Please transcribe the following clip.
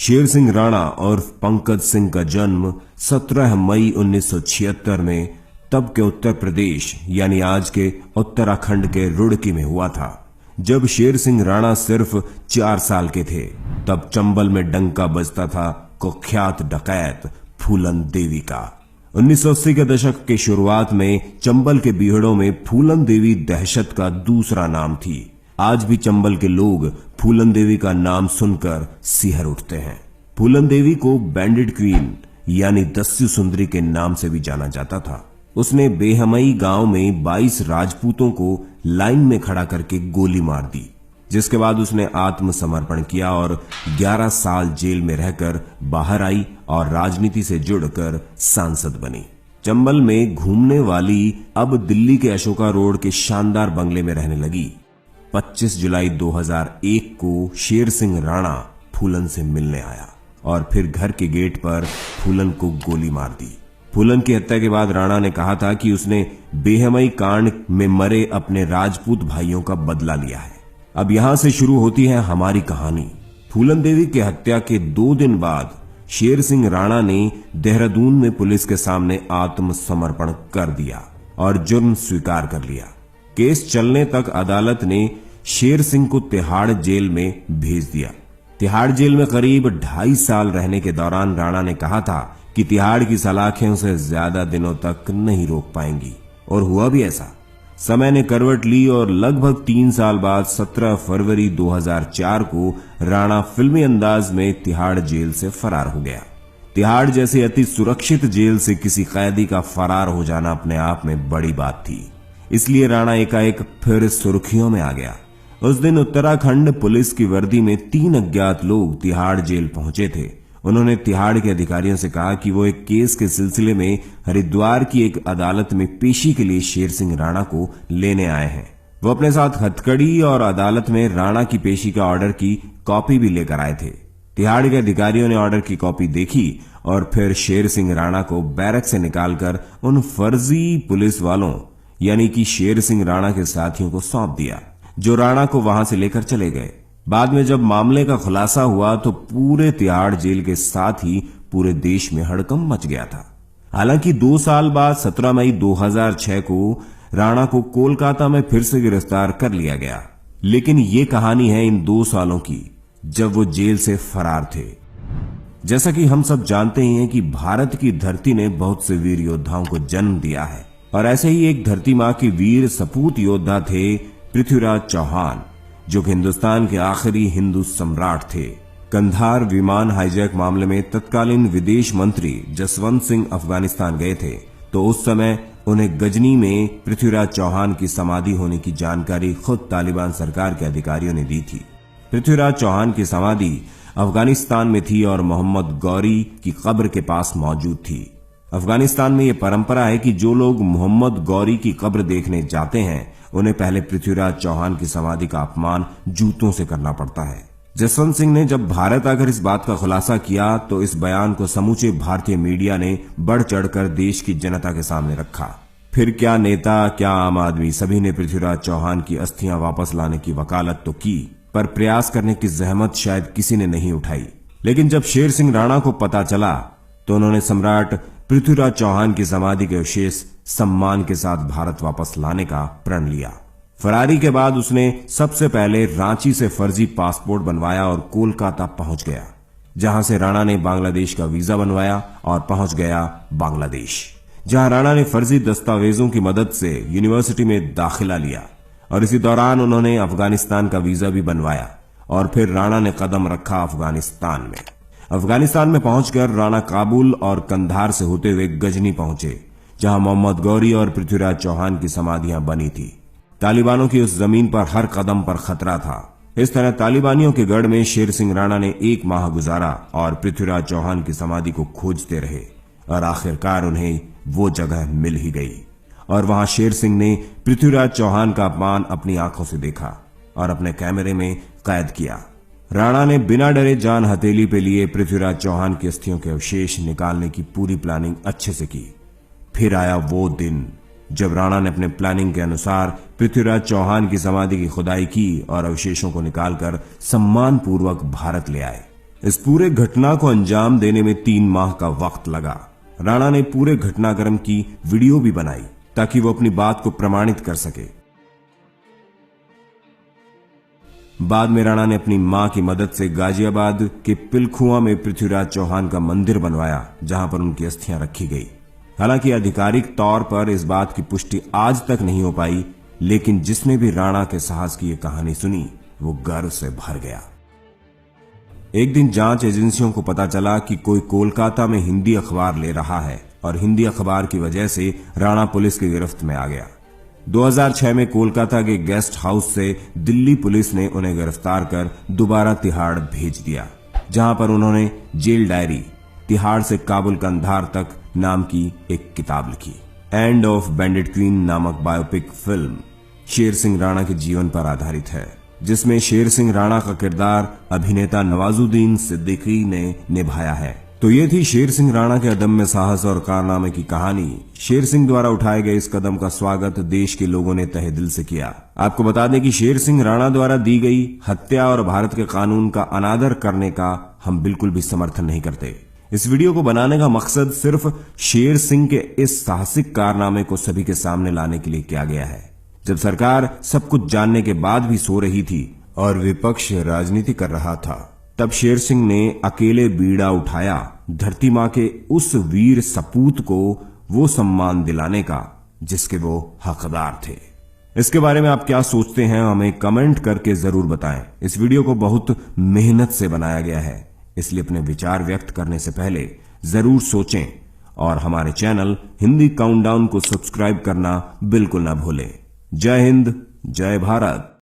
शेर सिंह राणा और पंकज सिंह का जन्म 17 मई 1976 में तब के उत्तर प्रदेश यानी आज के उत्तराखंड के रुड़की में हुआ था। जब शेर सिंह राणा सिर्फ 4 साल के थे तब चंबल में डंका बजता था कुख्यात डकैत फूलन देवी का। 1980 के दशक के शुरुआत में चंबल के बीहड़ों में फूलन देवी दहशत का दूसरा नाम थी। आज भी चंबल के लोग फूलन देवी का नाम सुनकर सिहर उठते हैं। फूलन देवी को बैंडिट क्वीन यानी दस्यु सुंदरी के नाम से भी जाना जाता था। उसने बेहमई गांव में 22 राजपूतों को लाइन में खड़ा करके गोली मार दी, जिसके बाद उसने आत्मसमर्पण किया और 11 साल जेल में रहकर बाहर आई और राजनीति से जुड़कर सांसद बनी। चंबल में घूमने वाली अब दिल्ली के अशोका रोड के शानदार बंगले में रहने लगी। 25 जुलाई 2001 को शेर सिंह राणा फूलन से मिलने आया और फिर घर के गेट पर फूलन को गोली मार दी। फूलन की हत्या के बाद राणा ने कहा था कि उसने बेहमई कांड में मरे अपने राजपूत भाइयों का बदला लिया है। अब यहां से शुरू होती है हमारी कहानी। फूलन देवी की हत्या के 2 दिन बाद शेर सिंह राणा ने देहरादून में पुलिस के सामने आत्मसमर्पण कर दिया और जुर्म स्वीकार कर लिया। केस चलने तक अदालत ने शेर सिंह को तिहाड़ जेल में भेज दिया। तिहाड़ जेल में करीब 2.5 साल रहने के दौरान राणा ने कहा था कि तिहाड़ की सलाखें उसे ज्यादा दिनों तक नहीं रोक पाएंगी, और हुआ भी ऐसा। समय ने करवट ली और लगभग 3 साल बाद 17 फरवरी 2004 को राणा फिल्मी अंदाज में तिहाड़ जेल से फरार हो गया। तिहाड़ जैसे अति सुरक्षित जेल से किसी कैदी का फरार हो जाना अपने आप में बड़ी बात थी, इसलिए राणा एकाएक फिर सुर्खियों में आ गया। उस दिन उत्तराखंड पुलिस की वर्दी में 3 अज्ञात लोग तिहाड़ जेल पहुंचे थे। उन्होंने तिहाड़ के अधिकारियों से कहा कि वो एक केस के सिलसिले में हरिद्वार की एक अदालत में पेशी के लिए शेर सिंह राणा को लेने आए हैं। वो अपने साथ हथकड़ी और अदालत में राणा की पेशी का ऑर्डर की कॉपी भी लेकर आए थे। तिहाड़ के अधिकारियों ने ऑर्डर की कॉपी देखी और फिर शेर सिंह राणा को बैरक से निकालकर उन फर्जी पुलिस वालों यानी कि शेर सिंह राणा के साथियों को सौंप दिया, जो राणा को वहां से लेकर चले गए। बाद में जब मामले का खुलासा हुआ तो पूरे तिहाड़ जेल के साथ ही पूरे देश में हड़कंप मच गया था। हालांकि 2 साल बाद 17 मई 2006 को राणा को कोलकाता में फिर से गिरफ्तार कर लिया गया, लेकिन ये कहानी है इन 2 सालों की जब वो जेल से फरार थे। जैसा कि हम सब जानते ही हैं कि भारत की धरती ने बहुत से वीर योद्धाओं को जन्म दिया है, और ऐसे ही एक धरती मां के वीर सपूत योद्धा थे पृथ्वीराज चौहान, जो कि हिंदुस्तान के आखिरी हिंदू सम्राट थे। कंधार विमान हाईजैक मामले में तत्कालीन विदेश मंत्री जसवंत सिंह अफगानिस्तान गए थे, तो उस समय उन्हें गजनी में पृथ्वीराज चौहान की समाधि होने की जानकारी खुद तालिबान सरकार के अधिकारियों ने दी थी। पृथ्वीराज चौहान की समाधि अफगानिस्तान में थी और मोहम्मद गौरी की कब्र के पास मौजूद थी। अफगानिस्तान में यह परंपरा है कि जो लोग मोहम्मद गौरी की कब्र देखने जाते हैं उन्हें पहले पृथ्वीराज चौहान की समाधि का अपमान जूतों से करना पड़ता है। जसवंत सिंह ने जब भारत आकर इस बात का खुलासा किया तो इस बयान को समूचे भारतीय मीडिया ने बढ़ चढ़कर देश की जनता के सामने रखा। फिर क्या नेता, क्या आम आदमी, सभी ने पृथ्वीराज चौहान की अस्थियां वापस लाने की वकालत तो की, पर प्रयास करने की जहमत शायद किसी ने नहीं उठाई। लेकिन जब शेर सिंह राणा को पता चला तो उन्होंने सम्राट पृथ्वीराज चौहान की समाधि के अवशेष सम्मान के साथ भारत वापस लाने का प्रण लिया। फरारी के बाद उसने सबसे पहले रांची से फर्जी पासपोर्ट बनवाया और कोलकाता पहुंच गया, जहां से राणा ने बांग्लादेश का वीजा बनवाया और पहुंच गया बांग्लादेश, जहां राणा ने फर्जी दस्तावेजों की मदद से यूनिवर्सिटी में दाखिला लिया और इसी दौरान उन्होंने अफगानिस्तान का वीजा भी बनवाया और फिर राणा ने कदम रखा अफगानिस्तान में। अफगानिस्तान में पहुंचकर राणा काबुल और कंधार से होते हुए गजनी पहुंचे, जहां मोहम्मद गौरी और पृथ्वीराज चौहान की समाधियां बनी थी। तालिबानों की उस जमीन पर हर कदम पर खतरा था। इस तरह तालिबानियों के गढ़ में शेर सिंह राणा ने 1 माह गुजारा और पृथ्वीराज चौहान की समाधि को खोजते रहे और आखिरकार उन्हें वो जगह मिल ही गई और वहां शेर सिंह ने पृथ्वीराज चौहान का अपमान अपनी आंखों से देखा और अपने कैमरे में कैद किया। राणा ने बिना डरे जान हथेली पे लिए पृथ्वीराज चौहान की अस्थियों के अवशेष निकालने की पूरी प्लानिंग अच्छे से की। फिर आया वो दिन जब राणा ने अपने प्लानिंग के अनुसार पृथ्वीराज चौहान की समाधि की खुदाई की और अवशेषों को निकालकर सम्मान पूर्वक भारत ले आए। इस पूरे घटना को अंजाम देने में 3 माह का वक्त लगा। राणा ने पूरे घटनाक्रम की वीडियो भी बनाई ताकि वो अपनी बात को प्रमाणित कर सके। बाद में राणा ने अपनी मां की मदद से गाजियाबाद के पिलखुआ में पृथ्वीराज चौहान का मंदिर बनवाया, जहां पर उनकी अस्थियां रखी गई। हालांकि आधिकारिक तौर पर इस बात की पुष्टि आज तक नहीं हो पाई, लेकिन जिसने भी राणा के साहस की यह कहानी सुनी वो गर्व से भर गया। एक दिन जांच एजेंसियों को पता चला कि कोई कोलकाता में हिंदी अखबार ले रहा है और हिंदी अखबार की वजह से राणा पुलिस की गिरफ्त में आ गया। 2006 में कोलकाता के गेस्ट हाउस से दिल्ली पुलिस ने उन्हें गिरफ्तार कर दोबारा तिहाड़ भेज दिया, जहां पर उन्होंने जेल डायरी तिहाड़ से काबुल कंधार तक नाम की एक किताब लिखी। एंड ऑफ बैंडिट क्वीन नामक बायोपिक फिल्म शेर सिंह राणा के जीवन पर आधारित है, जिसमें शेर सिंह राणा का किरदार अभिनेता नवाजुद्दीन सिद्दीकी ने निभाया है। तो ये थी शेर सिंह राणा के अदम्य साहस और कारनामे की कहानी। शेर सिंह द्वारा उठाए गए इस कदम का स्वागत देश के लोगों ने तहे दिल से किया। आपको बता दें कि शेर सिंह राणा द्वारा दी गई हत्या और भारत के कानून का अनादर करने का हम बिल्कुल भी समर्थन नहीं करते। इस वीडियो को बनाने का मकसद सिर्फ शेर सिंह के इस साहसिक कारनामे को सभी के सामने लाने के लिए किया गया है। जब सरकार सब कुछ जानने के बाद भी सो रही थी और विपक्ष राजनीति कर रहा था, तब शेर सिंह ने अकेले बीड़ा उठाया धरती मां के उस वीर सपूत को वो सम्मान दिलाने का जिसके वो हकदार थे। इसके बारे में आप क्या सोचते हैं, हमें कमेंट करके जरूर बताएं। इस वीडियो को बहुत मेहनत से बनाया गया है, इसलिए अपने विचार व्यक्त करने से पहले जरूर सोचें और हमारे चैनल हिंदी काउंटडाउन को सब्सक्राइब करना बिल्कुल ना भूलें। जय हिंद, जय भारत।